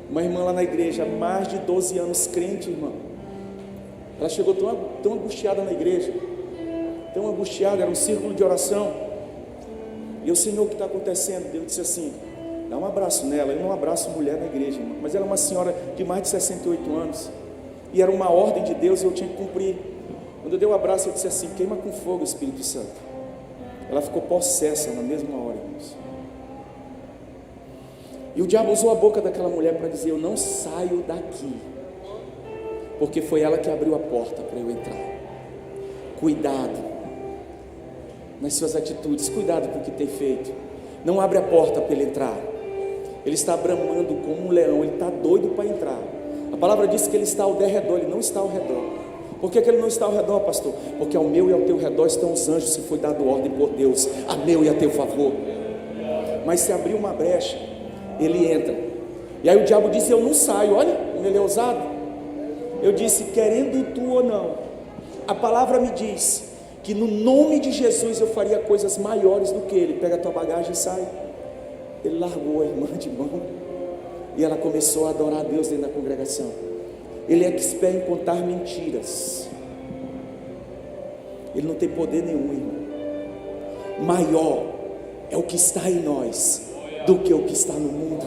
Speaker 1: uma irmã lá na igreja, há mais de 12 anos crente, irmã, ela chegou tão angustiada na igreja, tão angustiada, era um círculo de oração, e eu: Senhor, o que está acontecendo? Deus disse assim: dá um abraço nela. Eu não abraço mulher na igreja, irmã, mas ela é uma senhora de mais de 68 anos, e era uma ordem de Deus e eu tinha que cumprir. Quando eu dei o abraço, eu disse assim: queima com fogo, Espírito Santo. Ela ficou possessa na mesma hora, irmãos. E o diabo usou a boca daquela mulher para dizer: eu não saio daqui, porque foi ela que abriu a porta para eu entrar. Cuidado nas suas atitudes, cuidado com o que tem feito. Não abre a porta para ele entrar. Ele está bramando como um leão, ele está doido para entrar. A palavra diz que ele está ao derredor, ele não está ao redor. Por que ele não está ao redor, pastor? Porque ao meu e ao teu redor estão os anjos, se foi dado ordem por Deus, a meu e a teu favor. Mas se abrir uma brecha, ele entra. E aí o diabo disse: eu não saio. Olha como ele é ousado. Eu disse: querendo tu ou não, a palavra me diz que no nome de Jesus eu faria coisas maiores do que ele. Pega a tua bagagem e sai. Ele largou a irmã de mão e ela começou a adorar a Deus dentro da congregação. Ele é expert em contar mentiras. Ele não tem poder nenhum, irmão. Maior é o que está em nós do que o que está no mundo.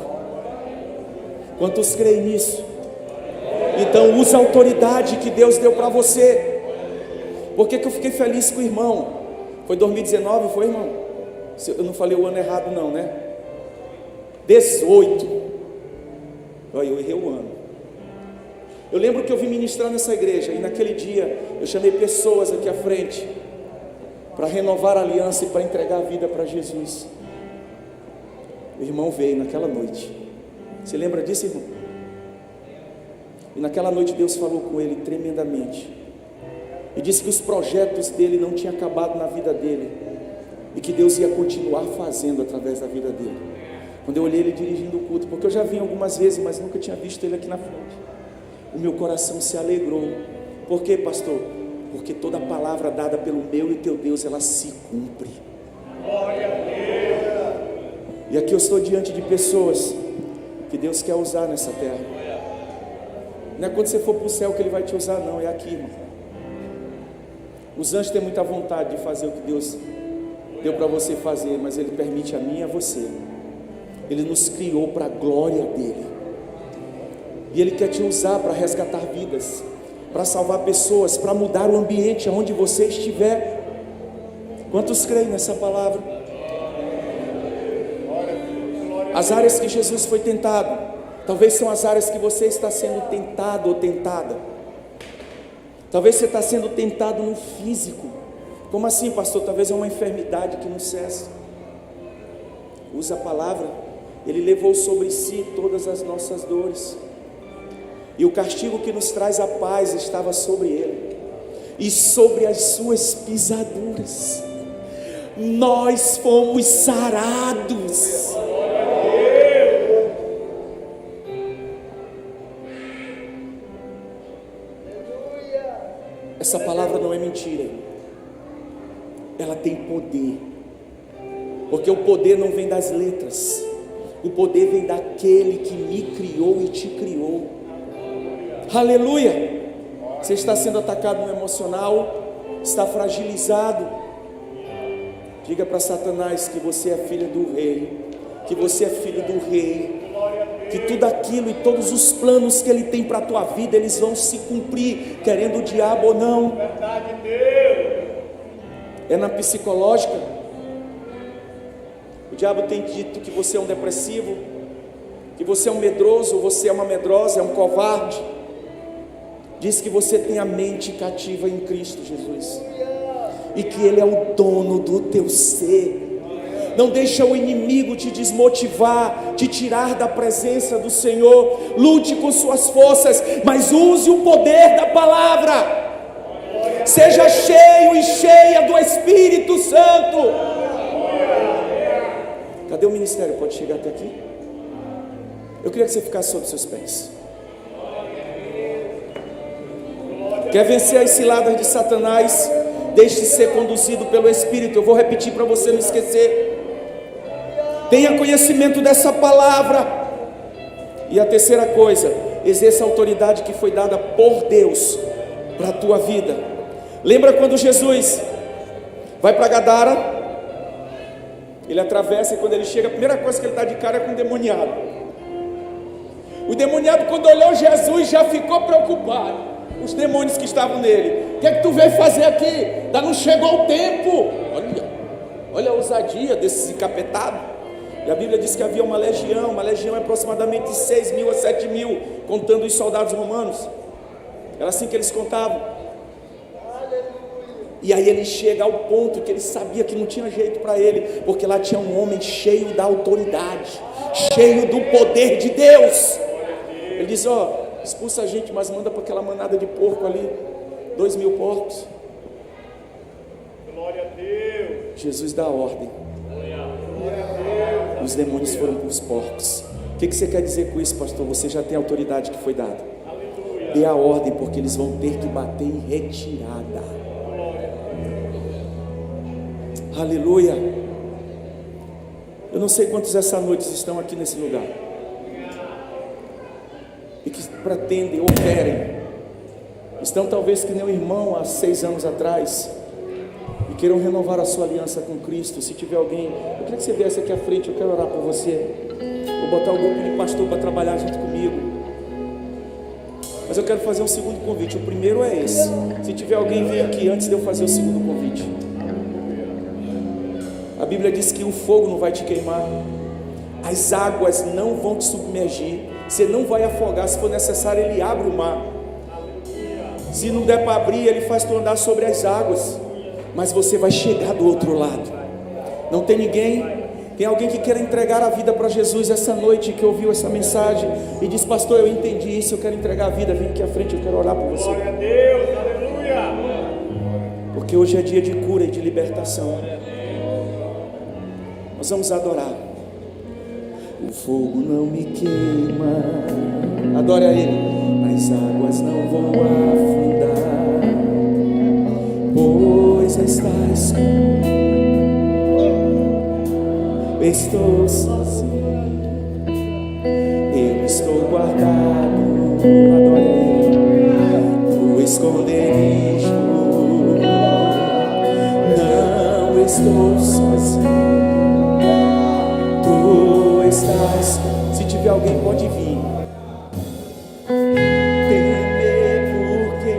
Speaker 1: Quantos creem nisso? Então use a autoridade que Deus deu para você. Por que eu fiquei feliz com o irmão? Foi 2019, foi, irmão? Eu não falei o ano errado não, né? 18. Olha, eu errei o ano. Eu lembro que eu vim ministrar nessa igreja, e naquele dia eu chamei pessoas aqui à frente para renovar a aliança e para entregar a vida para Jesus. O irmão veio naquela noite. Você lembra disso, irmão? E naquela noite Deus falou com ele tremendamente, e disse que os projetos dele não tinham acabado na vida dele, e que Deus ia continuar fazendo através da vida dele. Quando eu olhei ele dirigindo o culto, porque eu já vim algumas vezes, mas nunca tinha visto ele aqui na frente, o meu coração se alegrou. Por quê, pastor? Porque toda palavra dada pelo meu e teu Deus, ela se cumpre.
Speaker 2: Glória a Deus.
Speaker 1: E aqui eu estou diante de pessoas que Deus quer usar nessa terra. Não é quando você for para o céu que Ele vai te usar, não, é aqui, irmão. Os anjos têm muita vontade de fazer o que Deus deu para você fazer, mas Ele permite a mim e a você. Ele nos criou para a glória dEle, e Ele quer te usar para resgatar vidas, para salvar pessoas, para mudar o ambiente aonde você estiver. Quantos creem nessa palavra? As áreas que Jesus foi tentado, talvez são as áreas que você está sendo tentado ou tentada. Talvez você está sendo tentado no físico. Como assim, pastor? Talvez é uma enfermidade que não cessa. Usa a palavra. Ele levou sobre si todas as nossas dores, e o castigo que nos traz a paz estava sobre Ele, e sobre as suas pisaduras nós fomos sarados. Essa palavra não é mentira, ela tem poder, porque o poder não vem das letras, o poder vem daquele que me criou e te criou. Aleluia! Você está sendo atacado no emocional, está fragilizado. Diga para Satanás que você é filho do rei, que você é filho do rei, que tudo aquilo e todos os planos que ele tem para a tua vida, eles vão se cumprir, querendo o diabo ou não.
Speaker 2: Verdade, Deus.
Speaker 1: É na psicológica. O diabo tem dito que você é um depressivo, que você é um medroso, você é uma medrosa, é um covarde. Diz que você tem a mente cativa em Cristo Jesus, e que Ele é o dono do teu ser. Não deixa o inimigo te desmotivar, te tirar da presença do Senhor. Lute com suas forças, mas use o poder da palavra. Seja cheio e cheia do Espírito Santo. Cadê o ministério? Pode chegar até aqui? Eu queria que você ficasse sobre seus pés. Quer vencer as ciladas de Satanás? Deixe-se ser conduzido pelo Espírito. Eu vou repetir para você não esquecer. Tenha conhecimento dessa palavra. E a terceira coisa, exerça a autoridade que foi dada por Deus para a tua vida. Lembra quando Jesus vai para Gadara? Ele atravessa e quando ele chega, a primeira coisa que ele está de cara é com o endemoniado. O endemoniado, quando olhou Jesus, já ficou preocupado. Os demônios que estavam nele: o que é que tu veio fazer aqui? Ainda não chegou o tempo. Olha a ousadia desses encapetados. E a Bíblia diz que havia uma legião é aproximadamente 6 mil a 7 mil, contando os soldados romanos. Era assim que eles contavam. E aí ele chega ao ponto que ele sabia que não tinha jeito para ele, porque lá tinha um homem cheio da autoridade, cheio do poder de Deus. Ele diz: expulsa a gente, mas manda para aquela manada de porco ali, 2.000 porcos.
Speaker 2: Glória a Deus.
Speaker 1: Jesus dá a ordem. Os demônios foram para os porcos. O que você quer dizer com isso, pastor? Você já tem a autoridade que foi dada. Dê a ordem, porque eles vão ter que bater em retirada. Aleluia. Eu não sei quantos essa noite estão aqui nesse lugar e que pretendem ou querem, estão talvez que nem o irmão há 6 anos atrás, e queiram renovar a sua aliança com Cristo. Se tiver alguém, eu queria que você viesse aqui à frente, eu quero orar por você. Vou botar o grupo de pastor para trabalhar junto comigo. Mas eu quero fazer um segundo convite. O primeiro é esse. Se tiver alguém, vem aqui antes de eu fazer o segundo convite. A Bíblia diz que o fogo não vai te queimar, as águas não vão te submergir, você não vai afogar. Se for necessário, Ele abre o mar. Se não der para abrir, Ele faz tu andar sobre as águas, mas você vai chegar do outro lado. Não tem ninguém? Tem alguém que quer entregar a vida para Jesus essa noite, que ouviu essa mensagem e diz: pastor, eu entendi isso, eu quero entregar a vida. Vem aqui à frente, eu quero orar por você.
Speaker 2: Glória a Deus, aleluia.
Speaker 1: Porque hoje é dia de cura e de libertação. Nós vamos adorar. O fogo não me queima, adore a Ele. As águas não vão afundar, pois estás comigo. Estou sozinho, eu estou guardado, adore a Ele. No esconderijo, não estou sozinho. Tu estás. Se tiver alguém, pode vir. Temer porque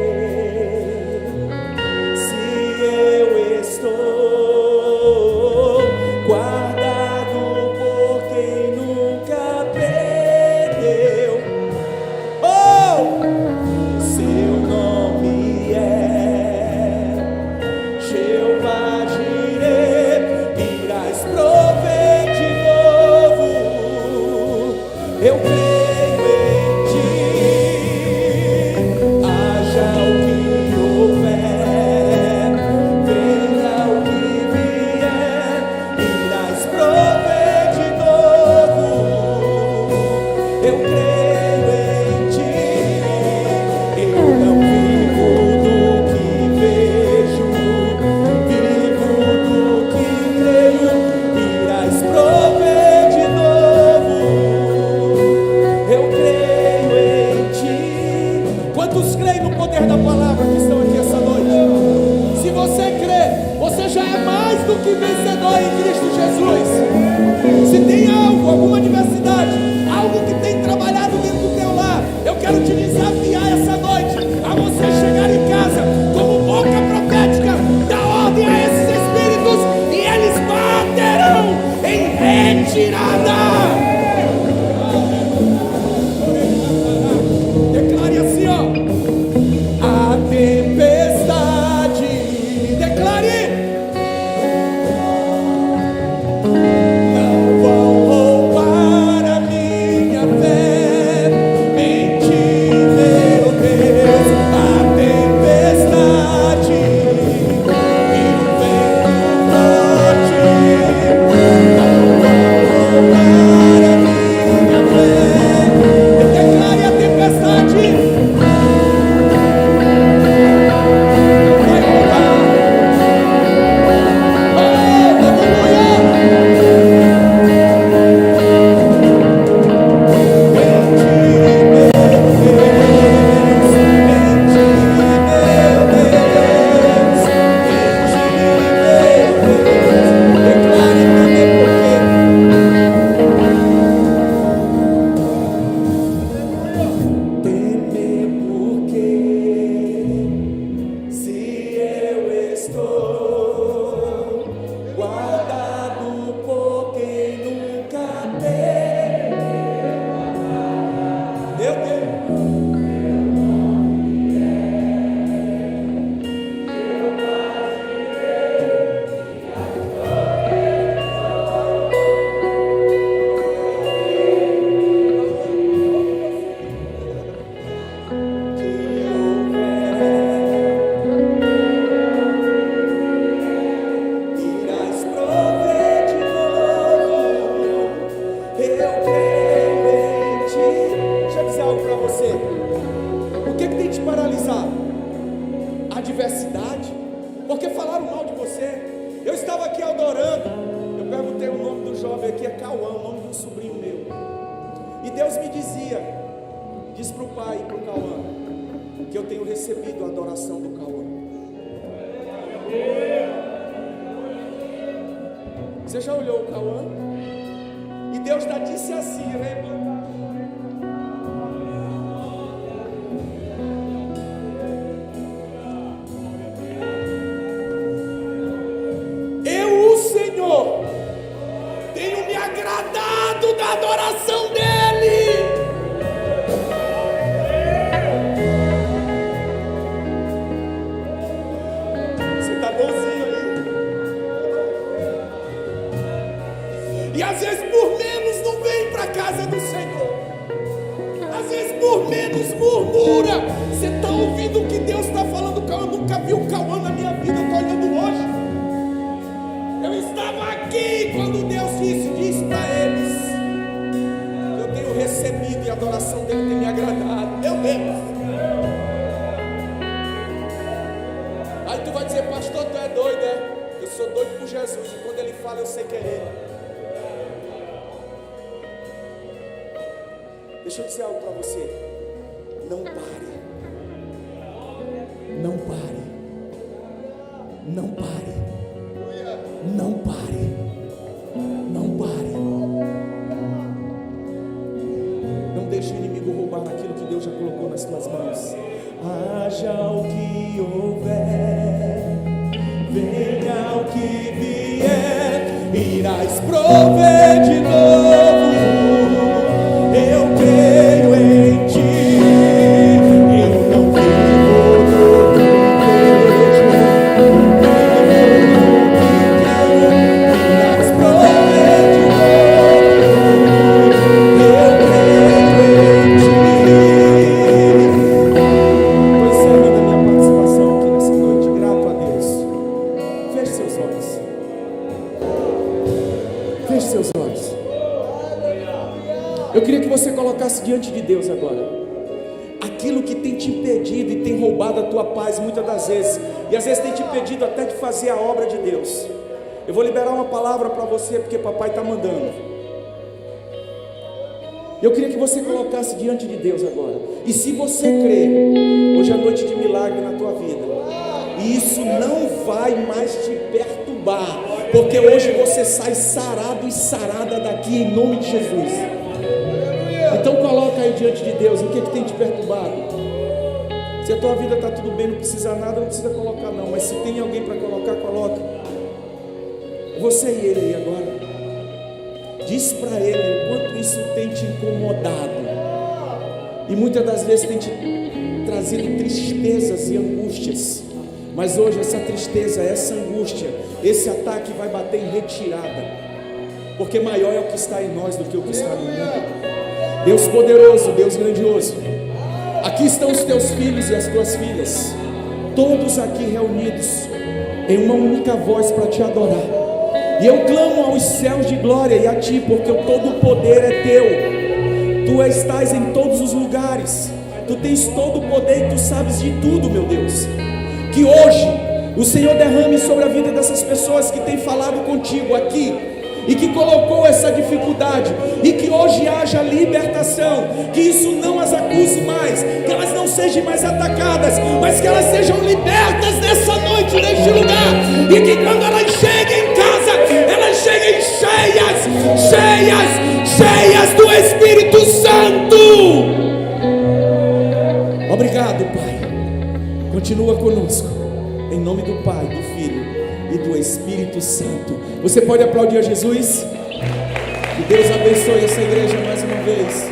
Speaker 1: se eu estou guardado por quem nunca perdeu. Oh, seu nome é Jeová Jireh, irás prover de novo. Eu creio em ti, haja o que houver, venha o que vier, irás prover de novo. Eu creio em ti, eu não vivo do que vejo, vivo do que creio, irás prover de novo. Eu creio em ti. Quantos creem no poder da palavra que estão aqui essa noite? Se você crê, você já é mais do que vencedor em Cristo Jesus. Se tem algo, alguma adversidade, algo que tem trabalhado dentro do teu lar, eu quero te desafiar essa noite a você chegar em casa como boca profética, dar ordem a esses espíritos e eles baterão em retirada. Declare assim, a tempestade. Declare: não vão roubar a mim. porque falaram mal de você. Eu estava aqui adorando, eu perguntei o nome do jovem aqui, é Cauã, o nome de um sobrinho meu. E Deus me dizia, diz para o pai e para o Cauã, que eu tenho recebido a adoração do Cauã. Você já olhou o Cauã? E Deus já disse assim, eu, o Senhor, tenho me agradado da adoração dele. Você está bonzinho aí? E às vezes por menos não vem para a casa do Senhor. Às vezes por menos murmura. Você está ouvindo o que Deus está falando? Eu nunca vi um Cauã na minha vida, eu estou olhando hoje. Eu estava aqui quando Deus diz para eles: eu tenho recebido e a adoração dele tem me agradado. Meu Deus. Aí tu vai dizer: pastor, tu é doido, é? Eu sou doido por Jesus, e quando ele fala eu sei que é ele. Deixa eu dizer algo para você. Não pare. Não pare. Não pare. Não pare. Não pare. Não deixe o inimigo roubar aquilo que Deus já colocou nas tuas mãos. Haja o que houver, venha o que vier, irás prover de novo. Eu creio em ti. Eu não vivo do que vejo, irás prover de novo. Eu creio em ti. Estou encerrando a minha participação aqui nessa noite, grato a Deus. Feche seus olhos. Feche seus olhos. Eu queria que você colocasse diante de Deus agora aquilo que tem te impedido e tem roubado a tua paz muitas das vezes, e às vezes tem te impedido até de fazer a obra de Deus. Eu vou liberar uma palavra para você, porque papai está mandando. Eu queria que você colocasse diante de Deus agora. E se você crê, hoje é noite de milagre na tua vida, e isso não vai mais te perturbar, porque hoje você sai sarado e sarada daqui em nome de Jesus. Então coloca aí diante de Deus o que tem te perturbado. Se a tua vida está tudo bem, não precisa nada, não precisa colocar não. Mas se tem alguém para colocar, coloca. Você e ele aí agora. Diz para ele o quanto isso tem te incomodado. E muitas das vezes tem te trazido tristezas e angústias. Mas hoje essa tristeza, essa angústia, esse ataque vai bater em retirada. Porque maior é o que está em nós do que o que está no mundo. Deus poderoso, Deus grandioso, aqui estão os teus filhos e as tuas filhas, todos aqui reunidos em uma única voz para te adorar. E eu clamo aos céus de glória e a ti, porque todo o poder é teu. Tu estás em todos os lugares, tu tens todo o poder e tu sabes de tudo, meu Deus. Que hoje o Senhor derrame sobre a vida dessas pessoas que têm falado contigo aqui e que colocou essa dificuldade, e que hoje haja libertação, que isso não as acuse mais, que elas não sejam mais atacadas, mas que elas sejam libertas nessa noite, neste lugar, e que quando elas cheguem em casa, elas cheguem cheias do Espírito Santo. Obrigado, Pai. Continua conosco, em nome do Pai, do Filho e do Espírito Santo. Você pode aplaudir a Jesus? Que Deus abençoe essa igreja mais uma vez.